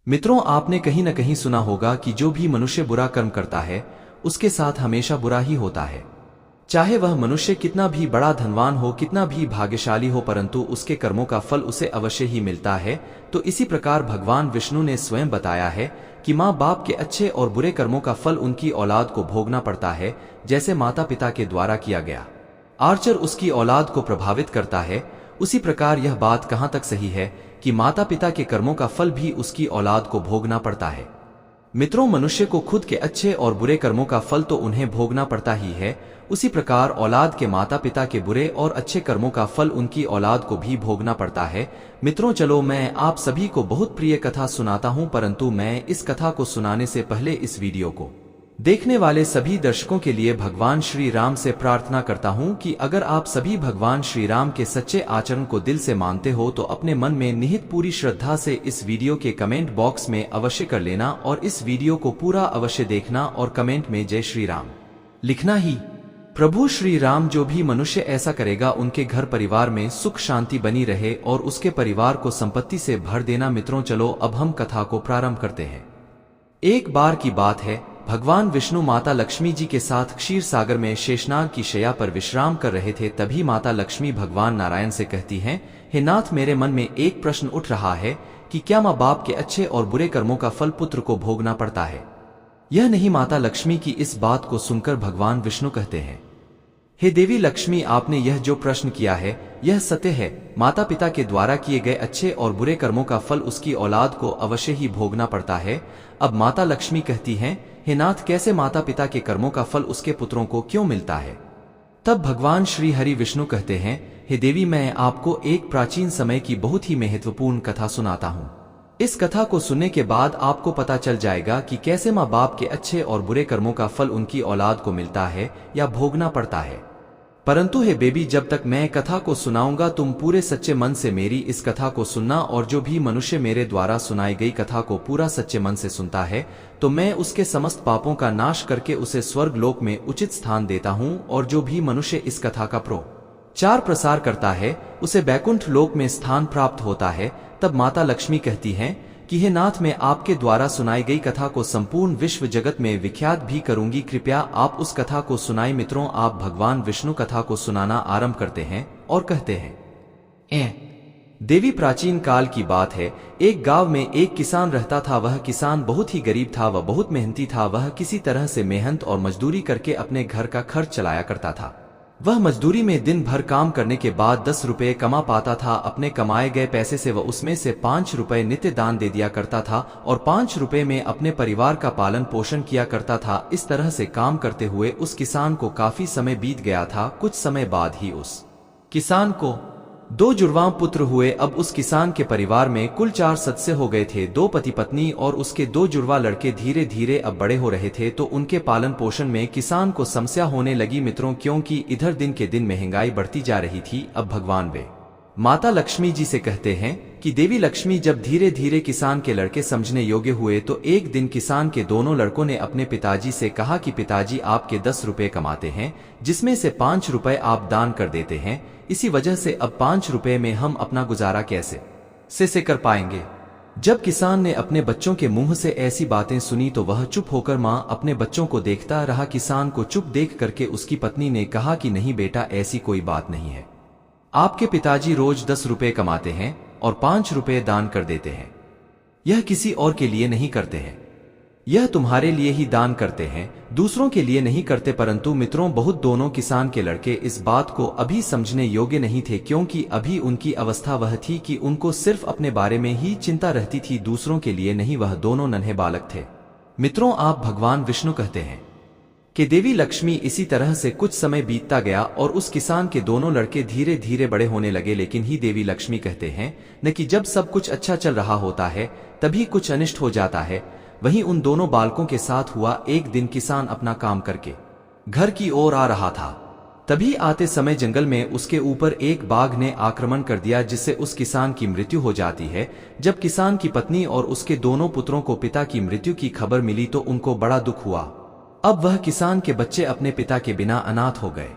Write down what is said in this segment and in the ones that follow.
मित्रों, आपने कहीं न कहीं सुना होगा कि जो भी मनुष्य बुरा कर्म करता है उसके साथ हमेशा बुरा ही होता है। चाहे वह मनुष्य कितना भी बड़ा धनवान हो, कितना भी भाग्यशाली हो, परंतु उसके कर्मों का फल उसे अवश्य ही मिलता है। तो इसी प्रकार भगवान विष्णु ने स्वयं बताया है कि माँ बाप के अच्छे और बुरे कर्मों का फल उनकी औलाद को भोगना पड़ता है। जैसे माता पिता के द्वारा किया गया आचरण उसकी औलाद को प्रभावित करता है, उसी प्रकार यह बात कहाँ तक सही है कि माता पिता के कर्मों का फल भी उसकी औलाद को भोगना पड़ता है। मित्रों, मनुष्य को खुद के अच्छे और बुरे कर्मों का फल तो उन्हें भोगना पड़ता ही है, उसी प्रकार औलाद के माता पिता के बुरे और अच्छे कर्मों का फल उनकी औलाद को भी भोगना पड़ता है। मित्रों, चलो मैं आप सभी को बहुत प्रिय कथा सुनाता हूं, परंतु मैं इस कथा को सुनाने से पहले इस वीडियो को देखने वाले सभी दर्शकों के लिए भगवान श्री राम से प्रार्थना करता हूं कि अगर आप सभी भगवान श्री राम के सच्चे आचरण को दिल से मानते हो तो अपने मन में निहित पूरी श्रद्धा से इस वीडियो के कमेंट बॉक्स में अवश्य कर लेना और इस वीडियो को पूरा अवश्य देखना और कमेंट में जय श्री राम लिखना ही। प्रभु श्री राम, जो भी मनुष्य ऐसा करेगा उनके घर परिवार में सुख शांति बनी रहे और उसके परिवार को संपत्ति से भर देना। मित्रों, चलो अब हम कथा को प्रारंभ करते हैं। एक बार की बात है, भगवान विष्णु माता लक्ष्मी जी के साथ क्षीर सागर में शेषनाग की शैया पर विश्राम कर रहे थे। तभी माता लक्ष्मी भगवान नारायण से कहती हैं, हे नाथ, मेरे मन में एक प्रश्न उठ रहा है कि क्या माँ बाप के अच्छे और बुरे कर्मों का फल पुत्र को भोगना पड़ता है? यह नहीं। माता लक्ष्मी की इस बात को सुनकर भगवान विष्णु कहते हैं, हे देवी लक्ष्मी, आपने यह जो प्रश्न किया है यह सत्य है। माता पिता के द्वारा किए गए अच्छे और बुरे कर्मों का फल उसकी औलाद को अवश्य ही भोगना पड़ता है। अब माता लक्ष्मी कहती हैं, हे नाथ, कैसे माता पिता के कर्मों का फल उसके पुत्रों को क्यों मिलता है? तब भगवान श्री हरि विष्णु कहते हैं, हे देवी, मैं आपको एक प्राचीन समय की बहुत ही महत्वपूर्ण कथा सुनाता हूँ। इस कथा को सुनने के बाद आपको पता चल जाएगा कि कैसे माँ बाप के अच्छे और बुरे कर्मों का फल उनकी औलाद को मिलता है या भोगना पड़ता है। परंतु हे बेबी, जब तक मैं कथा को सुनाऊंगा तुम पूरे सच्चे मन से मेरी इस कथा को सुनना, और जो भी मनुष्य मेरे द्वारा सुनाई गई कथा को पूरा सच्चे मन से सुनता है तो मैं उसके समस्त पापों का नाश करके उसे स्वर्ग लोक में उचित स्थान देता हूँ, और जो भी मनुष्य इस कथा का प्रचार प्रसार करता है उसे बैकुंठ लोक में स्थान प्राप्त होता है। तब माता लक्ष्मी कहती हैं कि हे नाथ, मैं आपके द्वारा सुनाई गई कथा को संपूर्ण विश्व जगत में विख्यात भी करूंगी, कृपया आप उस कथा को सुनाई। मित्रों, आप भगवान विष्णु कथा को सुनाना आरंभ करते हैं और कहते हैं, देवी, प्राचीन काल की बात है, एक गांव में एक किसान रहता था। वह किसान बहुत ही गरीब था, वह बहुत मेहनती था। वह किसी तरह से मेहनत और मजदूरी करके अपने घर का खर्च चलाया करता था। वह मजदूरी में दिन भर काम करने के बाद 10 रुपए कमा पाता था। अपने कमाए गए पैसे से वह उसमें से 5 रुपए नित्य दान दे दिया करता था और 5 रुपए में अपने परिवार का पालन पोषण किया करता था। इस तरह से काम करते हुए उस किसान को काफी समय बीत गया था। कुछ समय बाद ही उस किसान को 2 जुड़वां पुत्र हुए। अब उस किसान के परिवार में कुल 4 सदस्य हो गए थे, 2 पति पत्नी और उसके 2 जुड़वा लड़के। धीरे धीरे अब बड़े हो रहे थे तो उनके पालन पोषण में किसान को समस्या होने लगी। मित्रों, क्योंकि इधर दिन के दिन महंगाई बढ़ती जा रही थी। अब भगवान वे माता लक्ष्मी जी से कहते हैं कि देवी लक्ष्मी, जब धीरे धीरे किसान के लड़के समझने योग्य हुए तो एक दिन किसान के दोनों लड़कों ने अपने पिताजी से कहा कि पिताजी, आपके 10 रुपए कमाते हैं जिसमें से 5 रुपए आप दान कर देते हैं, इसी वजह से अब 5 रुपए में हम अपना गुजारा कैसे से कर पाएंगे। जब किसान ने अपने बच्चों के मुंह से ऐसी बातें सुनी तो वह चुप होकर मां अपने बच्चों को देखता रहा। किसान को चुप देख करके उसकी पत्नी ने कहा कि नहीं बेटा, ऐसी कोई बात नहीं है। आपके पिताजी रोज 10 रुपए कमाते हैं और 5 रुपए दान कर देते हैं। यह किसी और के लिए नहीं करते हैं, यह तुम्हारे लिए ही दान करते हैं, दूसरों के लिए नहीं करते। परंतु मित्रों, बहुत दोनों किसान के लड़के इस बात को अभी समझने योग्य नहीं थे, क्योंकि अभी उनकी अवस्था वह थी कि उनको सिर्फ अपने बारे में ही चिंता रहती थी, दूसरों के लिए नहीं। वह दोनों नन्हे बालक थे। मित्रों, आप भगवान विष्णु कहते हैं कि देवी लक्ष्मी, इसी तरह से कुछ समय बीतता गया और उस किसान के दोनों लड़के धीरे धीरे बड़े होने लगे। लेकिन ही देवी लक्ष्मी कहते हैं न कि जब सब कुछ अच्छा चल रहा होता है तभी कुछ अनिष्ट हो जाता है। वहीं उन दोनों बालकों के साथ हुआ। एक दिन किसान अपना काम करके घर की ओर आ रहा था, तभी आते समय जंगल में उसके ऊपर एक बाघ ने आक्रमण कर दिया, जिससे उस किसान की मृत्यु हो जाती है। जब किसान की पत्नी और उसके दोनों पुत्रों को पिता की मृत्यु की खबर मिली तो उनको बड़ा दुख हुआ। अब वह किसान के बच्चे अपने पिता के बिना अनाथ हो गए।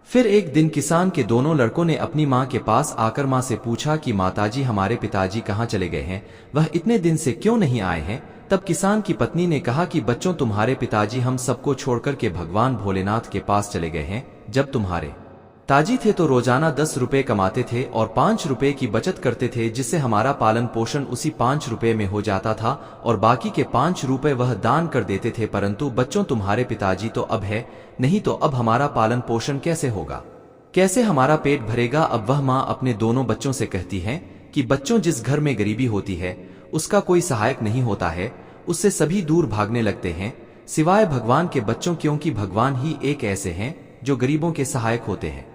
फिर एक दिन किसान के दोनों लड़कों ने अपनी माँ के पास आकर माँ से पूछा कि माताजी, हमारे पिताजी कहाँ चले गए हैं, वह इतने दिन से क्यों नहीं आए हैं। तब किसान की पत्नी ने कहा कि बच्चों, तुम्हारे पिताजी हम सबको छोड़कर के भगवान भोलेनाथ के पास चले गए हैं। जब तुम्हारे ताजी थे तो रोजाना 10 रुपए कमाते थे और 5 रुपए की बचत करते थे, जिससे हमारा पालन पोषण उसी 5 रुपए में हो जाता था और बाकी के 5 रुपए वह दान कर देते थे। परंतु बच्चों, तुम्हारे पिताजी तो अब है नहीं, तो अब हमारा पालन पोषण कैसे होगा, कैसे हमारा पेट भरेगा। अब वह माँ अपने दोनों बच्चों से कहती है कि बच्चों, जिस घर में गरीबी होती है उसका कोई सहायक नहीं होता है, उससे सभी दूर भागने लगते हैं सिवाय भगवान के। बच्चों, क्योंकि भगवान ही एक ऐसे हैं जो गरीबों के सहायक होते हैं।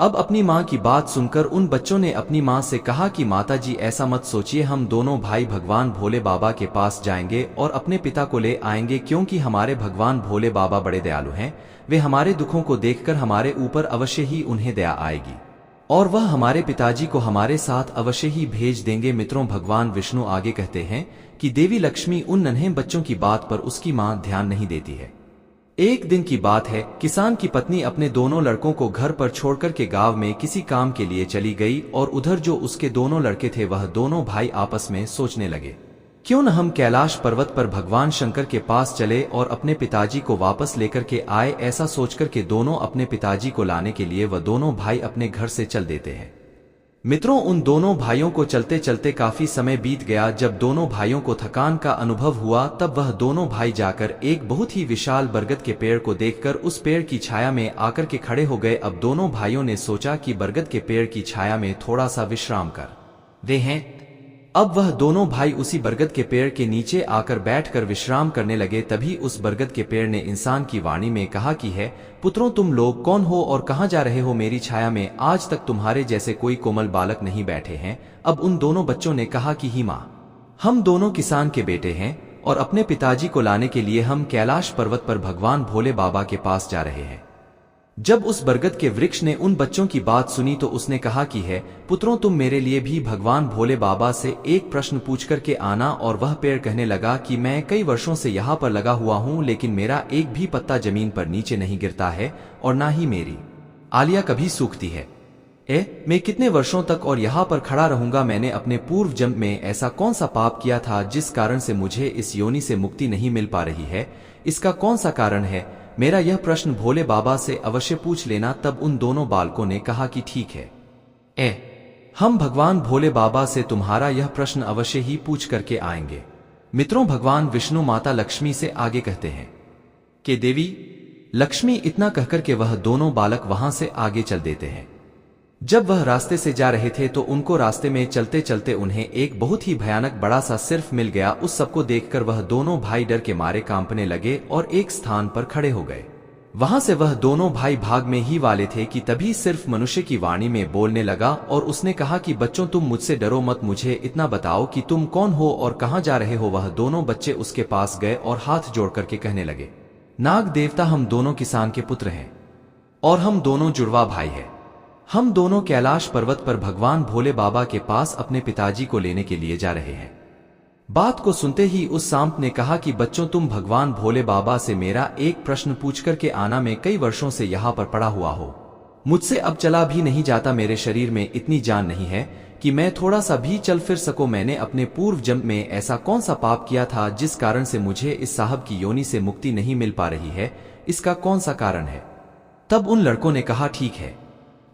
अब अपनी माँ की बात सुनकर उन बच्चों ने अपनी माँ से कहा कि माता जी, ऐसा मत सोचिए, हम दोनों भाई भगवान भोले बाबा के पास जाएंगे और अपने पिता को ले आएंगे, क्योंकि हमारे भगवान भोले बाबा बड़े दयालु हैं। वे हमारे दुखों को देखकर हमारे ऊपर अवश्य ही उन्हें दया आएगी और वह हमारे पिताजी को हमारे साथ अवश्य ही भेज देंगे। मित्रों, भगवान विष्णु आगे कहते हैं कि देवी लक्ष्मी उन नन्हे बच्चों की बात पर उसकी माँ ध्यान नहीं देती है। एक दिन की बात है, किसान की पत्नी अपने दोनों लड़कों को घर पर छोड़कर के गांव में किसी काम के लिए चली गई और उधर जो उसके दोनों लड़के थे वह दोनों भाई आपस में सोचने लगे, क्यों न हम कैलाश पर्वत पर भगवान शंकर के पास चले और अपने पिताजी को वापस लेकर के आए। ऐसा सोचकर के दोनों अपने पिताजी को लाने के लिए वह दोनों भाई अपने घर से चल देते हैं। मित्रों, उन दोनों भाइयों को चलते चलते काफी समय बीत गया। जब दोनों भाइयों को थकान का अनुभव हुआ तब वह दोनों भाई जाकर एक बहुत ही विशाल बरगद के पेड़ को देखकर उस पेड़ की छाया में आकर के खड़े हो गए। अब दोनों भाइयों ने सोचा कि बरगद के पेड़ की छाया में थोड़ा सा विश्राम कर वे हैं। अब वह दोनों भाई उसी बरगद के पेड़ के नीचे आकर बैठकर विश्राम करने लगे। तभी उस बरगद के पेड़ ने इंसान की वाणी में कहा कि है पुत्रों, तुम लोग कौन हो और कहाँ जा रहे हो? मेरी छाया में आज तक तुम्हारे जैसे कोई कोमल बालक नहीं बैठे हैं। अब उन दोनों बच्चों ने कहा कि ही माँ, हम दोनों किसान के बेटे हैं और अपने पिताजी को लाने के लिए हम कैलाश पर्वत पर भगवान भोले बाबा के पास जा रहे हैं। जब उस बरगद के वृक्ष ने उन बच्चों की बात सुनी तो उसने कहा कि है पुत्रों, तुम मेरे लिए भी भगवान भोले बाबा से एक प्रश्न पूछ कर के आना। और वह पेड़ कहने लगा कि मैं कई वर्षों से यहाँ पर लगा हुआ हूँ, लेकिन मेरा एक भी पत्ता जमीन पर नीचे नहीं गिरता है और ना ही मेरी आलिया कभी सूखती है। मैं कितने वर्षों तक और यहाँ पर खड़ा रहूंगा? मैंने अपने पूर्व जन्म में ऐसा कौन सा पाप किया था जिस कारण से मुझे इस योनि से मुक्ति नहीं मिल पा रही है? इसका कौन सा कारण है? मेरा यह प्रश्न भोले बाबा से अवश्य पूछ लेना। तब उन दोनों बालकों ने कहा कि ठीक है, हम भगवान भोले बाबा से तुम्हारा यह प्रश्न अवश्य ही पूछ करके आएंगे। मित्रों, भगवान विष्णु माता लक्ष्मी से आगे कहते हैं कि देवी लक्ष्मी, इतना कहकर के वह दोनों बालक वहां से आगे चल देते हैं। जब वह रास्ते से जा रहे थे तो उनको रास्ते में चलते चलते उन्हें एक बहुत ही भयानक बड़ा सा सिर्फ मिल गया। उस सबको देखकर वह दोनों भाई डर के मारे कांपने लगे और एक स्थान पर खड़े हो गए। वहां से वह दोनों भाई भाग में ही वाले थे कि तभी सिर्फ मनुष्य की वाणी में बोलने लगा और उसने कहा कि बच्चों, तुम मुझसे डरो मत, मुझे इतना बताओ कि तुम कौन हो और कहाँ जा रहे हो? वह दोनों बच्चे उसके पास गए और हाथ जोड़ करके कहने लगे, नाग देवता, हम दोनों किसान के पुत्र हैं और हम दोनों जुड़वा भाई हैं। हम दोनों कैलाश पर्वत पर भगवान भोले बाबा के पास अपने पिताजी को लेने के लिए जा रहे हैं। बात को सुनते ही उस सांप ने कहा कि बच्चों, तुम भगवान भोले बाबा से मेरा एक प्रश्न पूछ करके आना। मैं कई वर्षों से यहाँ पर पड़ा हुआ हो, मुझसे अब चला भी नहीं जाता। मेरे शरीर में इतनी जान नहीं है कि मैं थोड़ा सा भी चल फिर सकूं। मैंने अपने पूर्व जन्म में ऐसा कौन सा पाप किया था जिस कारण से मुझे इस साहब की योनि से मुक्ति नहीं मिल पा रही है? इसका कौन सा कारण है? तब उन लड़कों ने कहा, ठीक है,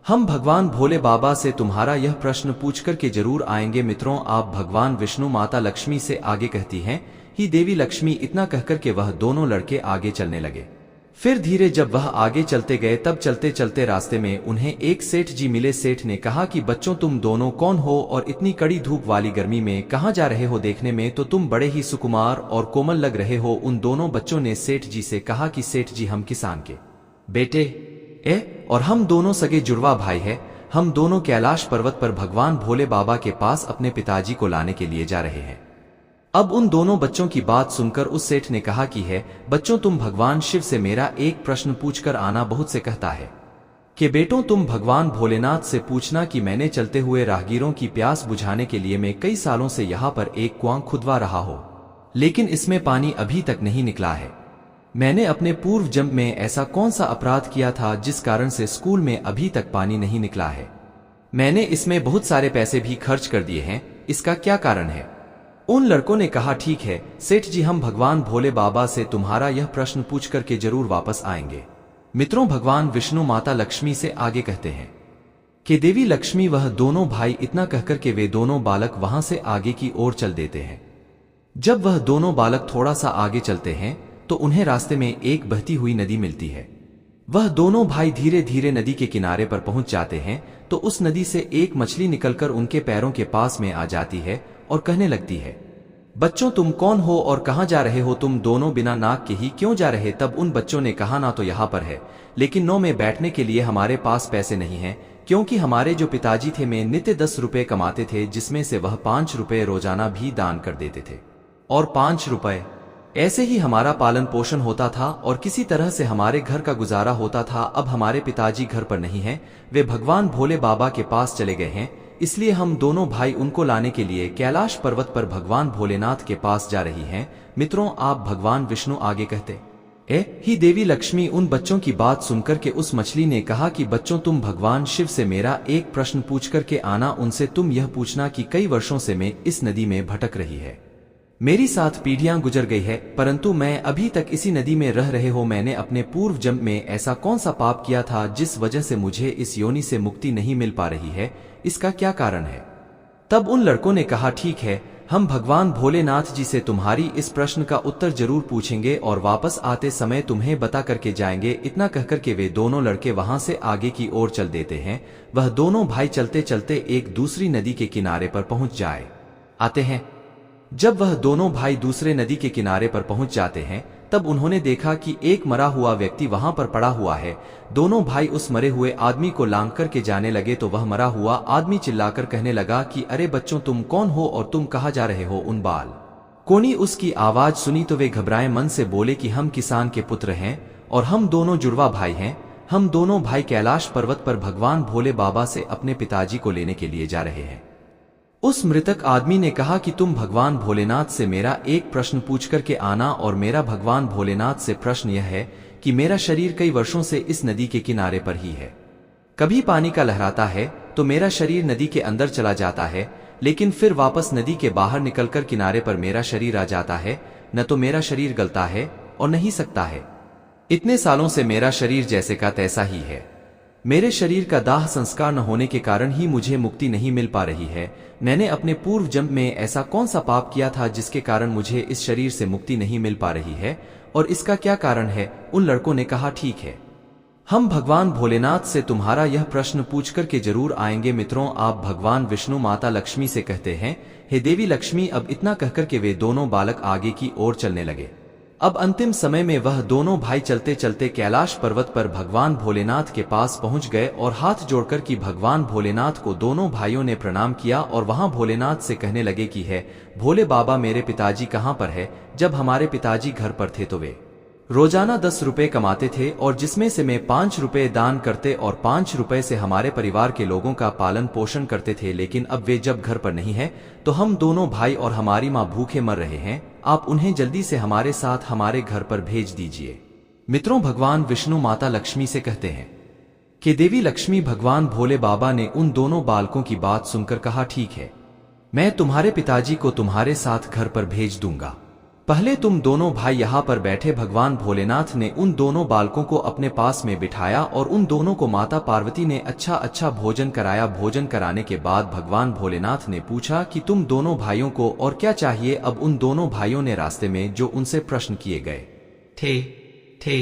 हम भगवान भोले बाबा से तुम्हारा यह प्रश्न पूछ करके जरूर आएंगे। मित्रों, आप भगवान विष्णु माता लक्ष्मी से आगे कहती हैं, ही देवी लक्ष्मी, इतना कहकर के वह दोनों लड़के आगे चलने लगे। फिर धीरे जब वह आगे चलते गए तब चलते चलते रास्ते में उन्हें एक सेठ जी मिले। सेठ ने कहा कि बच्चों, तुम दोनों कौन हो और इतनी कड़ी धूप वाली गर्मी में कहाँ जा रहे हो? देखने में तो तुम बड़े ही सुकुमार और कोमल लग रहे हो। उन दोनों बच्चों ने सेठ जी से कहा कि सेठ जी, हम किसान के बेटे और हम दोनों सगे जुड़वा भाई हैं। हम दोनों कैलाश पर्वत पर भगवान भोले बाबा के पास अपने पिताजी को लाने के लिए जा रहे हैं। अब उन दोनों बच्चों की बात सुनकर उस सेठ ने कहा कि है बच्चों, तुम भगवान शिव से मेरा एक प्रश्न पूछकर आना। बहुत से कहता है कि बेटों, तुम भगवान भोलेनाथ से पूछना कि मैंने चलते हुए राहगीरों की प्यास बुझाने के लिए मैं कई सालों से यहाँ पर एक कुआं खुदवा रहा हो, लेकिन इसमें पानी अभी तक नहीं निकला है। मैंने अपने पूर्व जन्म में ऐसा कौन सा अपराध किया था जिस कारण से स्कूल में अभी तक पानी नहीं निकला है? मैंने इसमें बहुत सारे पैसे भी खर्च कर दिए हैं, इसका क्या कारण है? उन लड़कों ने कहा, ठीक है सेठ जी, हम भगवान भोले बाबा से तुम्हारा यह प्रश्न पूछ करके जरूर वापस आएंगे। मित्रों, भगवान विष्णु माता लक्ष्मी से आगे कहते हैं कि देवी लक्ष्मी वह दोनों भाई, इतना कहकर के वे दोनों बालक वहां से आगे की ओर चल देते हैं। जब वह दोनों बालक थोड़ा सा आगे चलते हैं तो उन्हें रास्ते में एक बहती हुई नदी मिलती है। वह दोनों भाई धीरे धीरे नदी के किनारे पर पहुंच जाते हैं तो उस नदी से एक मछली निकलकर उनके पैरों के पास में आ जाती है और कहने लगती है, बच्चों तुम कौन हो और कहां जा रहे हो? तुम दोनों बिना नाक के ही क्यों जा रहे? तब उन बच्चों ने कहा, ना तो यहाँ पर है, लेकिन नौ में बैठने के लिए हमारे पास पैसे नहीं हैं, क्योंकि हमारे जो पिताजी थे में नित्य 10 रुपए कमाते थे, जिसमें से वह 5 रुपए रोजाना भी दान कर देते थे और 5 रुपए ऐसे ही हमारा पालन पोषण होता था और किसी तरह से हमारे घर का गुजारा होता था। अब हमारे पिताजी घर पर नहीं हैं, वे भगवान भोले बाबा के पास चले गए हैं, इसलिए हम दोनों भाई उनको लाने के लिए कैलाश पर्वत पर भगवान भोलेनाथ के पास जा रही हैं। मित्रों, आप भगवान विष्णु आगे कहते ही देवी लक्ष्मी। उन बच्चों की बात सुनकर के उस मछली ने कहा कि बच्चों, तुम भगवान शिव से मेरा एक प्रश्न पूछ करके आना। उनसे तुम यह पूछना कि कई वर्षों से मैं इस नदी में भटक रही है, मेरी 7 पीढ़ियां गुजर गई है, परंतु मैं अभी तक इसी नदी में रह रहे हो। मैंने अपने पूर्व जन्म में ऐसा कौन सा पाप किया था जिस वजह से मुझे इस योनि से मुक्ति नहीं मिल पा रही है? इसका क्या कारण है? तब उन लड़कों ने कहा, ठीक है, हम भगवान भोलेनाथ जी से तुम्हारी इस प्रश्न का उत्तर जरूर पूछेंगे और वापस आते समय तुम्हें बता करके जाएंगे। इतना कहकर के वे दोनों लड़के वहां से आगे की ओर चल देते हैं। वह दोनों भाई चलते चलते एक दूसरी नदी के किनारे पर पहुंच आते हैं। जब वह दोनों भाई दूसरे नदी के किनारे पर पहुंच जाते हैं तब उन्होंने देखा कि एक मरा हुआ व्यक्ति वहां पर पड़ा हुआ है। दोनों भाई उस मरे हुए आदमी को लांग करके जाने लगे तो वह मरा हुआ आदमी चिल्लाकर कहने लगा कि अरे बच्चों, तुम कौन हो और तुम कहां जा रहे हो? उन बाल कोनी उसकी आवाज सुनी तो वे घबराए मन से बोले कि हम किसान के पुत्र हैं और हम दोनों जुड़वा भाई हैं। हम दोनों भाई कैलाश पर्वत पर भगवान भोले बाबा से अपने पिताजी को लेने के लिए जा रहे हैं। उस मृतक आदमी ने कहा कि तुम भगवान भोलेनाथ से मेरा एक प्रश्न पूछ करके आना। और मेरा भगवान भोलेनाथ से प्रश्न यह है कि मेरा शरीर कई वर्षों से इस नदी के किनारे पर ही है। कभी पानी का लहराता है तो मेरा शरीर नदी के अंदर चला जाता है, लेकिन फिर वापस नदी के बाहर निकलकर किनारे पर मेरा शरीर आ जाता है। न तो मेरा शरीर गलता है और न ही सकता है। इतने सालों से मेरा शरीर जैसे का तैसा ही है। मेरे शरीर का दाह संस्कार न होने के कारण ही मुझे मुक्ति नहीं मिल पा रही है। मैंने अपने पूर्व जन्म में ऐसा कौन सा पाप किया था जिसके कारण मुझे इस शरीर से मुक्ति नहीं मिल पा रही है और इसका क्या कारण है? उन लड़कों ने कहा, ठीक है, हम भगवान भोलेनाथ से तुम्हारा यह प्रश्न पूछ करके जरूर आएंगे। मित्रों, आप भगवान विष्णु माता लक्ष्मी से कहते हैं, हे देवी लक्ष्मी। अब इतना कहकर के वे दोनों बालक आगे की ओर चलने लगे। अब अंतिम समय में वह दोनों भाई चलते चलते कैलाश पर्वत पर भगवान भोलेनाथ के पास पहुंच गए और हाथ जोड़कर कि भगवान भोलेनाथ को दोनों भाइयों ने प्रणाम किया और वहां भोलेनाथ से कहने लगे कि है भोले बाबा, मेरे पिताजी कहां पर है? जब हमारे पिताजी घर पर थे तो वे रोजाना 10 रुपए कमाते थे और जिसमें से मैं 5 रुपए दान करते और 5 रुपए से हमारे परिवार के लोगों का पालन पोषण करते थे। लेकिन अब वे जब घर पर नहीं है तो हम दोनों भाई और हमारी माँ भूखे मर रहे हैं। आप उन्हें जल्दी से हमारे साथ हमारे घर पर भेज दीजिए। मित्रों, भगवान विष्णु माता लक्ष्मी से कहते हैं कि देवी लक्ष्मी। भगवान भोले बाबा ने उन दोनों बालकों की बात सुनकर कहा, ठीक है, मैं तुम्हारे पिताजी को तुम्हारे साथ घर पर भेज दूंगा। पहले तुम दोनों भाई यहाँ पर बैठे। भगवान भोलेनाथ ने उन दोनों बालकों को अपने पास में बिठाया और उन दोनों को माता पार्वती ने अच्छा अच्छा भोजन कराया। भोजन कराने के बाद भगवान भोलेनाथ ने पूछा कि तुम दोनों भाइयों को और क्या चाहिए? अब उन दोनों भाइयों ने रास्ते में जो उनसे प्रश्न किए गए थे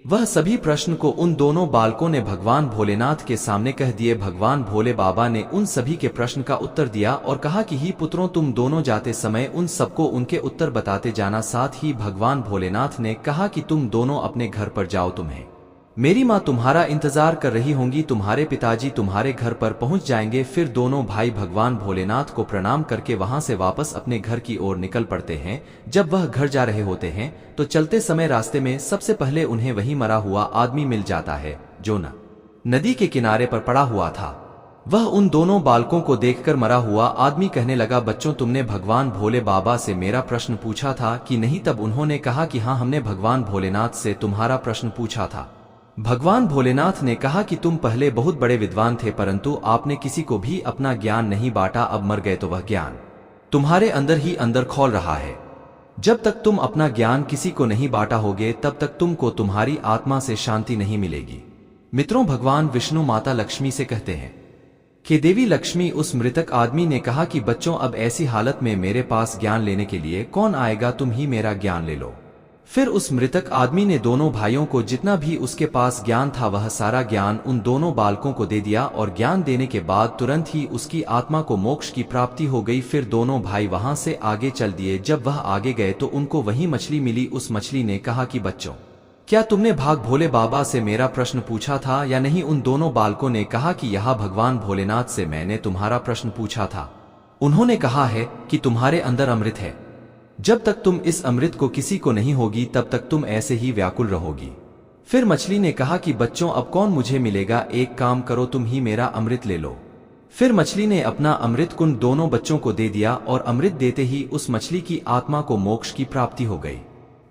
वह सभी प्रश्न को उन दोनों बालकों ने भगवान भोलेनाथ के सामने कह दिए। भगवान भोले बाबा ने उन सभी के प्रश्न का उत्तर दिया और कहा कि ही पुत्रों, तुम दोनों जाते समय उन सबको उनके उत्तर बताते जाना। साथ ही भगवान भोलेनाथ ने कहा कि तुम दोनों अपने घर पर जाओ, तुम्हें मेरी माँ तुम्हारा इंतजार कर रही होंगी। तुम्हारे पिताजी तुम्हारे घर पर पहुंच जाएंगे। फिर दोनों भाई भगवान भोलेनाथ को प्रणाम करके वहां से वापस अपने घर की ओर निकल पड़ते हैं। जब वह घर जा रहे होते हैं तो चलते समय रास्ते में सबसे पहले उन्हें वही मरा हुआ आदमी मिल जाता है जो नदी के किनारे पर पड़ा हुआ था। वह उन दोनों बालकों को देखकर मरा हुआ आदमी कहने लगा, बच्चों तुमने भगवान भोले बाबा से मेरा प्रश्न पूछा था कि नहीं? तब उन्होंने कहा कि हाँ, हमने भगवान भोलेनाथ से तुम्हारा प्रश्न पूछा था। भगवान भोलेनाथ ने कहा कि तुम पहले बहुत बड़े विद्वान थे, परंतु आपने किसी को भी अपना ज्ञान नहीं बांटा। अब मर गए तो वह ज्ञान तुम्हारे अंदर ही अंदर खौल रहा है। जब तक तुम अपना ज्ञान किसी को नहीं बांटा होगे तब तक तुमको तुम्हारी आत्मा से शांति नहीं मिलेगी। मित्रों, भगवान विष्णु माता लक्ष्मी से कहते हैं कि देवी लक्ष्मी, उस मृतक आदमी ने कहा कि बच्चों अब ऐसी हालत में मेरे पास ज्ञान लेने के लिए कौन आएगा? तुम ही मेरा ज्ञान ले लो। फिर उस मृतक आदमी ने दोनों भाइयों को जितना भी उसके पास ज्ञान था वह सारा ज्ञान उन दोनों बालकों को दे दिया और ज्ञान देने के बाद तुरंत ही उसकी आत्मा को मोक्ष की प्राप्ति हो गई। फिर दोनों भाई वहां से आगे चल दिए। जब वह आगे गए तो उनको वही मछली मिली। उस मछली ने कहा कि बच्चों, क्या तुमने भाग भोले बाबा से मेरा प्रश्न पूछा था या नहीं? उन दोनों बालकों ने कहा कि यह भगवान भोलेनाथ से मैंने तुम्हारा प्रश्न पूछा था। उन्होंने कहा है कि तुम्हारे अंदर अमृत है। जब तक तुम इस अमृत को किसी को नहीं होगी तब तक तुम ऐसे ही व्याकुल रहोगी। फिर मछली ने कहा कि बच्चों अब कौन मुझे मिलेगा? एक काम करो, तुम ही मेरा अमृत ले लो। फिर मछली ने अपना अमृत कुंड दोनों बच्चों को दे दिया और अमृत देते ही उस मछली की आत्मा को मोक्ष की प्राप्ति हो गई।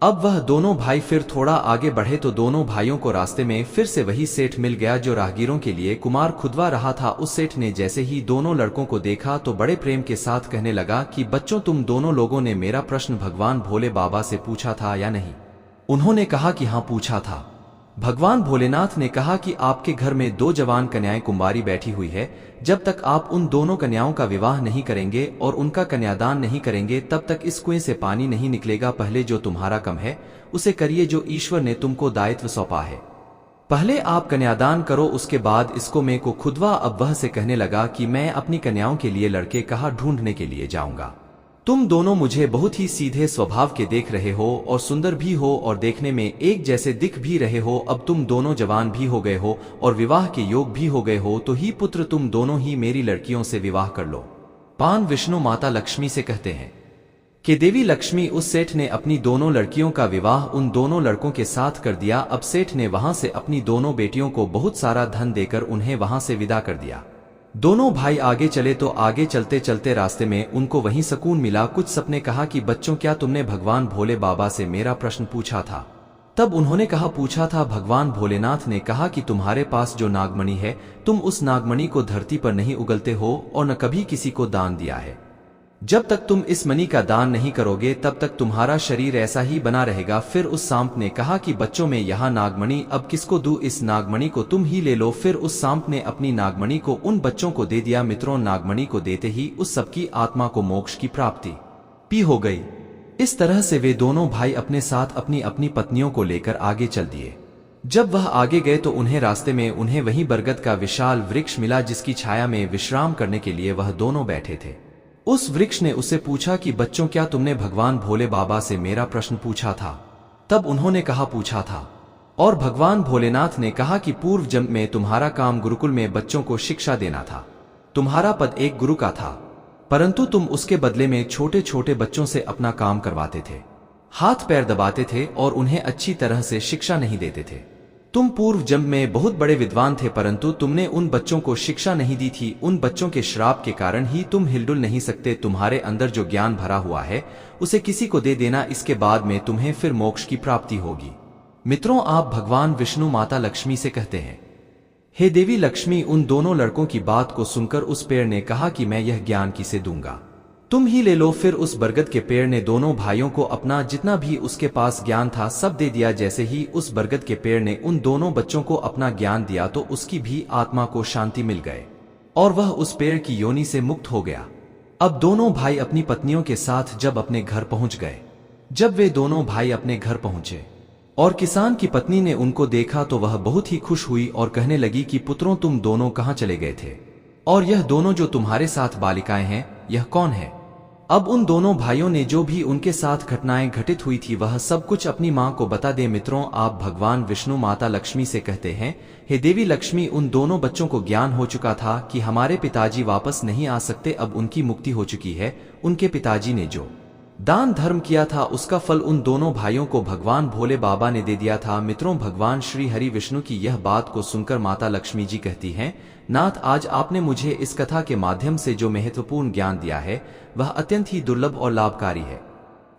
अब वह दोनों भाई फिर थोड़ा आगे बढ़े तो दोनों भाइयों को रास्ते में फिर से वही सेठ मिल गया जो राहगीरों के लिए कुमार खुदवा रहा था। उस सेठ ने जैसे ही दोनों लड़कों को देखा तो बड़े प्रेम के साथ कहने लगा कि बच्चों, तुम दोनों लोगों ने मेरा प्रश्न भगवान भोले बाबा से पूछा था या नहीं? उन्होंने कहा कि हाँ, पूछा था। भगवान भोलेनाथ ने कहा कि आपके घर में 2 जवान कन्याएं कुंवारी बैठी हुई है। जब तक आप उन दोनों कन्याओं का विवाह नहीं करेंगे और उनका कन्यादान नहीं करेंगे तब तक इस कुएं से पानी नहीं निकलेगा। पहले जो तुम्हारा कम है उसे करिए, जो ईश्वर ने तुमको दायित्व सौंपा है। पहले आप कन्यादान करो, उसके बाद इसको मैं को खुदवा। अब वह से कहने लगा कि मैं अपनी कन्याओं के लिए लड़के कहाँ ढूंढने के लिए जाऊंगा? तुम दोनों मुझे बहुत ही सीधे स्वभाव के देख रहे हो और सुंदर भी हो और देखने में एक जैसे दिख भी रहे हो। अब तुम दोनों जवान भी हो गए हो और विवाह के योग भी हो गए हो, तो ही पुत्र तुम दोनों ही मेरी लड़कियों से विवाह कर लो। पान विष्णु माता लक्ष्मी से कहते हैं कि देवी लक्ष्मी, उस सेठ ने अपनी दोनों लड़कियों का विवाह उन दोनों लड़कों के साथ कर दिया। अब सेठ ने वहां से अपनी दोनों बेटियों को बहुत सारा धन देकर उन्हें वहां से विदा कर दिया। दोनों भाई आगे चले तो आगे चलते चलते रास्ते में उनको वहीं सुकून मिला। कुछ सपने कहा कि बच्चों, क्या तुमने भगवान भोले बाबा से मेरा प्रश्न पूछा था? तब उन्होंने कहा, पूछा था। भगवान भोलेनाथ ने कहा कि तुम्हारे पास जो नागमणि है, तुम उस नागमणि को धरती पर नहीं उगलते हो और न कभी किसी को दान दिया है। जब तक तुम इस मणि का दान नहीं करोगे तब तक तुम्हारा शरीर ऐसा ही बना रहेगा। फिर उस सांप ने कहा कि बच्चों, में यह नागमणि अब किसको दूं? इस नागमणि को तुम ही ले लो। फिर उस सांप ने अपनी नागमणि को उन बच्चों को दे दिया। मित्रों, नागमणि को देते ही उस सबकी आत्मा को मोक्ष की प्राप्ति हो गई। इस तरह से वे दोनों भाई अपने साथ अपनी अपनी पत्नियों को लेकर आगे चल दिए। जब वह आगे गए तो उन्हें रास्ते में उन्हें वही बरगद का विशाल वृक्ष मिला जिसकी छाया में विश्राम करने के लिए वह दोनों बैठे थे। उस वृक्ष ने उससे पूछा कि बच्चों, क्या तुमने भगवान भोले बाबा से मेरा प्रश्न पूछा था? तब उन्होंने कहा, पूछा था। और भगवान भोलेनाथ ने कहा कि पूर्व जन्म में तुम्हारा काम गुरुकुल में बच्चों को शिक्षा देना था। तुम्हारा पद एक गुरु का था, परंतु तुम उसके बदले में छोटे छोटे बच्चों से अपना काम करवाते थे, हाथ पैर दबाते थे और उन्हें अच्छी तरह से शिक्षा नहीं देते थे। तुम पूर्व जन्म में बहुत बड़े विद्वान थे, परंतु तुमने उन बच्चों को शिक्षा नहीं दी थी। उन बच्चों के श्राप के कारण ही तुम हिलडुल नहीं सकते। तुम्हारे अंदर जो ज्ञान भरा हुआ है उसे किसी को दे देना, इसके बाद में तुम्हें फिर मोक्ष की प्राप्ति होगी। मित्रों, आप भगवान विष्णु माता लक्ष्मी से कहते हैं, हे देवी लक्ष्मी, उन दोनों लड़कों की बात को सुनकर उस पेड़ ने कहा कि मैं यह ज्ञान किसे दूंगा, तुम ही ले लो। फिर उस बरगद के पेड़ ने दोनों भाइयों को अपना जितना भी उसके पास ज्ञान था सब दे दिया। जैसे ही उस बरगद के पेड़ ने उन दोनों बच्चों को अपना ज्ञान दिया तो उसकी भी आत्मा को शांति मिल गए और वह उस पेड़ की योनि से मुक्त हो गया। अब दोनों भाई अपनी पत्नियों के साथ जब अपने घर पहुंच गए, जब वे दोनों भाई अपने घर पहुंचे और किसान की पत्नी ने उनको देखा तो वह बहुत ही खुश हुई और कहने लगी कि पुत्रों, तुम दोनों कहाँ चले गए थे? और यह दोनों जो तुम्हारे साथ बालिकाएं हैं, यह कौन है? अब उन दोनों भाइयों ने जो भी उनके साथ घटनाएं घटित हुई थी वह सब कुछ अपनी मां को बता दे। मित्रों, आप भगवान विष्णु माता लक्ष्मी से कहते हैं, हे देवी लक्ष्मी, उन दोनों बच्चों को ज्ञान हो चुका था कि हमारे पिताजी वापस नहीं आ सकते, अब उनकी मुक्ति हो चुकी है। उनके पिताजी ने जो दान धर्म किया था, उसका फल उन दोनों भाइयों को भगवान भोले बाबा ने दे दिया था। मित्रों, भगवान श्री हरि विष्णु की यह बात को सुनकर माता लक्ष्मी जी कहती हैं, नाथ, आज आपने मुझे इस कथा के माध्यम से जो महत्वपूर्ण ज्ञान दिया है वह अत्यंत ही दुर्लभ और लाभकारी है।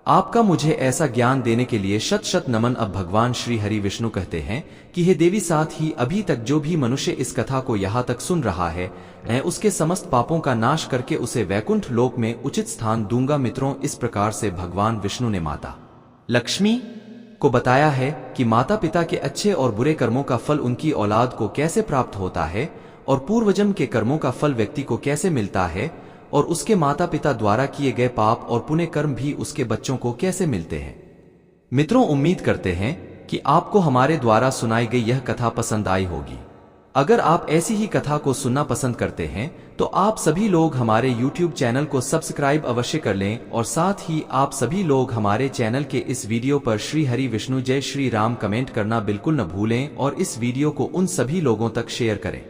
आपका मुझे ऐसा ज्ञान देने के लिए शत शत नमन। अब भगवान श्री हरि विष्णु कहते हैं कि हे देवी, साथ ही अभी तक जो भी मनुष्य इस कथा को यहाँ तक सुन रहा है, मैं उसके समस्त पापों का नाश करके उसे वैकुंठ लोक में उचित स्थान दूंगा। मित्रों, इस प्रकार से भगवान विष्णु ने माता लक्ष्मी को बताया है कि माता पिता के अच्छे और बुरे कर्मों का फल उनकी औलाद को कैसे प्राप्त होता है और पूर्वजन्म के कर्मों का फल व्यक्ति को कैसे मिलता है और उसके माता पिता द्वारा किए गए पाप और पुण्य कर्म भी उसके बच्चों को कैसे मिलते हैं। मित्रों, उम्मीद करते हैं कि आपको हमारे द्वारा सुनाई गई यह कथा पसंद आई होगी। अगर आप ऐसी ही कथा को सुनना पसंद करते हैं तो आप सभी लोग हमारे YouTube चैनल को सब्सक्राइब अवश्य कर लें और साथ ही आप सभी लोग हमारे चैनल के इस वीडियो पर श्री हरि विष्णु जय श्री राम कमेंट करना बिल्कुल न भूलें और इस वीडियो को उन सभी लोगों तक शेयर करें